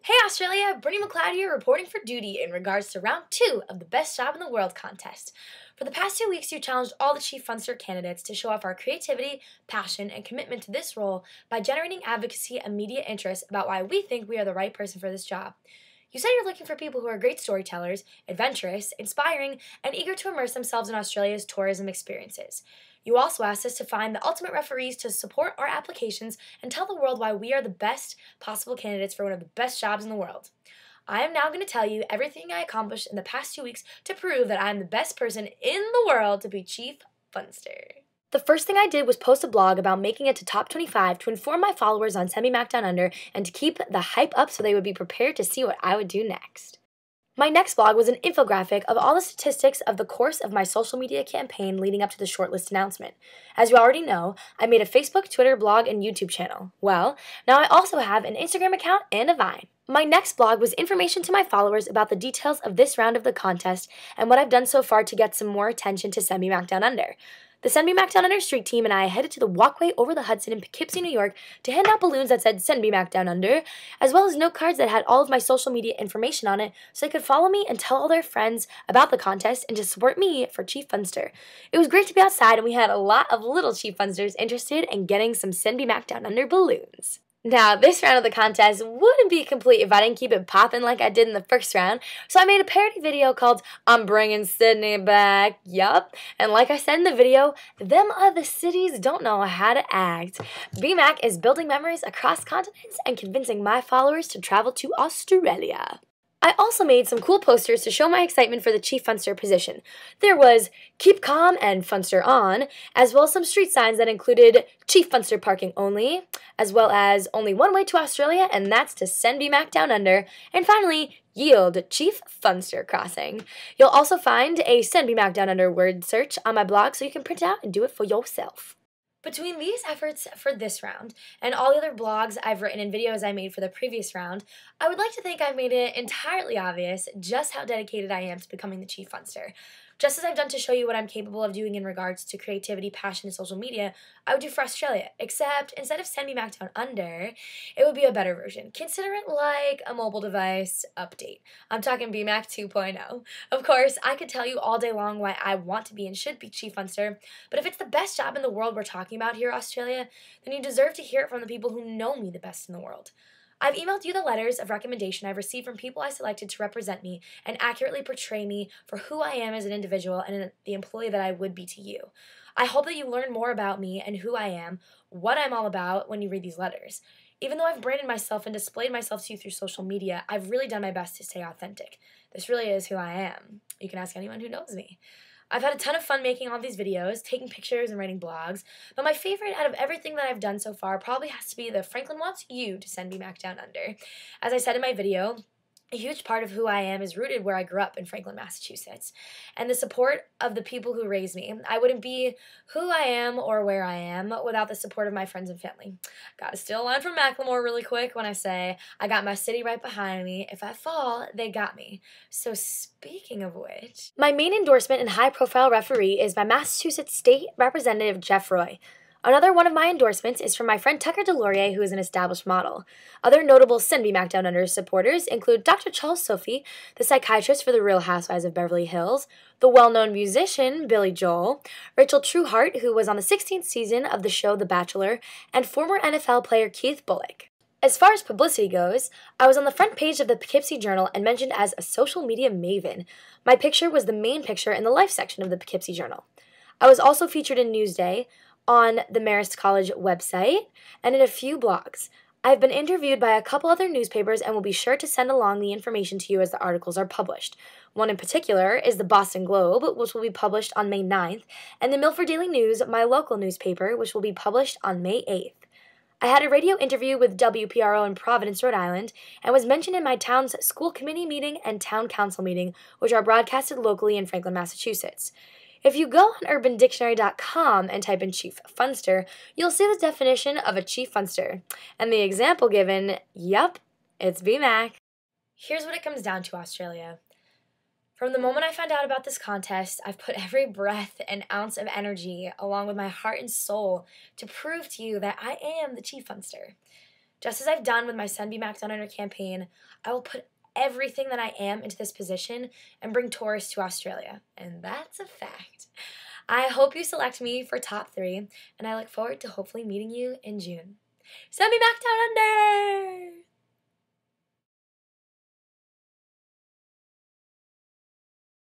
Hey Australia, Brittany MacLeod here reporting for duty in regards to round 2 of the Best Job in the World contest. For the past 2 weeks, you challenged all the Chief Funster candidates to show off our creativity, passion, and commitment to this role by generating advocacy and media interest about why we think we are the right person for this job. You said you're looking for people who are great storytellers, adventurous, inspiring, and eager to immerse themselves in Australia's tourism experiences. You also asked us to find the ultimate referees to support our applications and tell the world why we are the best possible candidates for one of the best jobs in the world. I am now going to tell you everything I accomplished in the past 2 weeks to prove that I am the best person in the world to be Chief Funster. The first thing I did was post a blog about making it to top 25 to inform my followers on SendBMacDownUnder and to keep the hype up so they would be prepared to see what I would do next. My next blog was an infographic of all the statistics of the course of my social media campaign leading up to the shortlist announcement. As you already know, I made a Facebook, Twitter, blog, and YouTube channel. Well, now I also have an Instagram account and a Vine. My next blog was information to my followers about the details of this round of the contest and what I've done so far to get some more attention to SendBMacDownUnder. The SendBMacDownUnder street team and I headed to the walkway over the Hudson in Poughkeepsie, New York to hand out balloons that said SendBMacDownUnder, as well as note cards that had all of my social media information on it so they could follow me and tell all their friends about the contest and to support me for Chief Funster. It was great to be outside and we had a lot of little Chief Funsters interested in getting some SendBMacDownUnder balloons. Now, this round of the contest wouldn't be complete if I didn't keep it poppin' like I did in the first round, so I made a parody video called I'm Bringing Sydney Back, yup. And like I said in the video, them other cities don't know how to act. BMAC is building memories across continents and convincing my followers to travel to Australia. I also made some cool posters to show my excitement for the Chief Funster position. There was Keep Calm and Funster On, as well as some street signs that included Chief Funster parking only, as well as only one way to Australia, and that's to SendBMacDownUnder, and finally, Yield Chief Funster Crossing. You'll also find a SendBMacDownUnder word search on my blog so you can print it out and do it for yourself. Between these efforts for this round and all the other blogs I've written and videos I made for the previous round, I would like to think I've made it entirely obvious just how dedicated I am to becoming the Chief Funster. Just as I've done to show you what I'm capable of doing in regards to creativity, passion, and social media, I would do for Australia, except instead of SendBMacDownUnder, it would be a better version. Consider it like a mobile device update. I'm talking BMAC 2.0. Of course, I could tell you all day long why I want to be and should be Chief Funster, but if it's the best job in the world we're talking about here, Australia, then you deserve to hear it from the people who know me the best in the world. I've emailed you the letters of recommendation I've received from people I selected to represent me and accurately portray me for who I am as an individual and the employee that I would be to you. I hope that you learn more about me and who I am, what I'm all about when you read these letters. Even though I've branded myself and displayed myself to you through social media, I've really done my best to stay authentic. This really is who I am. You can ask anyone who knows me. I've had a ton of fun making all these videos, taking pictures and writing blogs, but my favorite out of everything that I've done so far probably has to be the Franklin Wants You to SendBMacDownUnder. As I said in my video, a huge part of who I am is rooted where I grew up in Franklin, Massachusetts, and the support of the people who raised me. I wouldn't be who I am or where I am without the support of my friends and family. Gotta steal a line from Macklemore really quick when I say, I got my city right behind me. If I fall, they got me. So speaking of which, my main endorsement and high-profile referee is my Massachusetts State Representative Jeff Roy. Another one of my endorsements is from my friend Tucker Delorier, who is an established model. Other notable SendBMacDownUnder supporters include Dr. Charles Sophie, the psychiatrist for the Real Housewives of Beverly Hills, the well-known musician Billy Joel, Rachel Trueheart, who was on the 16th season of the show The Bachelor, and former NFL player Keith Bullock. As far as publicity goes, I was on the front page of the Poughkeepsie Journal and mentioned as a social media maven. My picture was the main picture in the life section of the Poughkeepsie Journal. I was also featured in Newsday, on the Marist College website, and in a few blogs. I've been interviewed by a couple other newspapers and will be sure to send along the information to you as the articles are published. One in particular is the Boston Globe, which will be published on May 9th, and the Milford Daily News, my local newspaper, which will be published on May 8th. I had a radio interview with WPRO in Providence, Rhode Island, and was mentioned in my town's school committee meeting and town council meeting, which are broadcasted locally in Franklin, Massachusetts. If you go on UrbanDictionary.com and type in Chief Funster, you'll see the definition of a Chief Funster. And the example given, yup, it's BMAC. Here's what it comes down to, Australia. From the moment I found out about this contest, I've put every breath and ounce of energy, along with my heart and soul, to prove to you that I am the Chief Funster. Just as I've done with my SendBMacDownUnder campaign, I will put everything that I am into this position and bring tourists to Australia. And that's a fact. I hope you select me for top 3, and I look forward to hopefully meeting you in June. Send me back down under!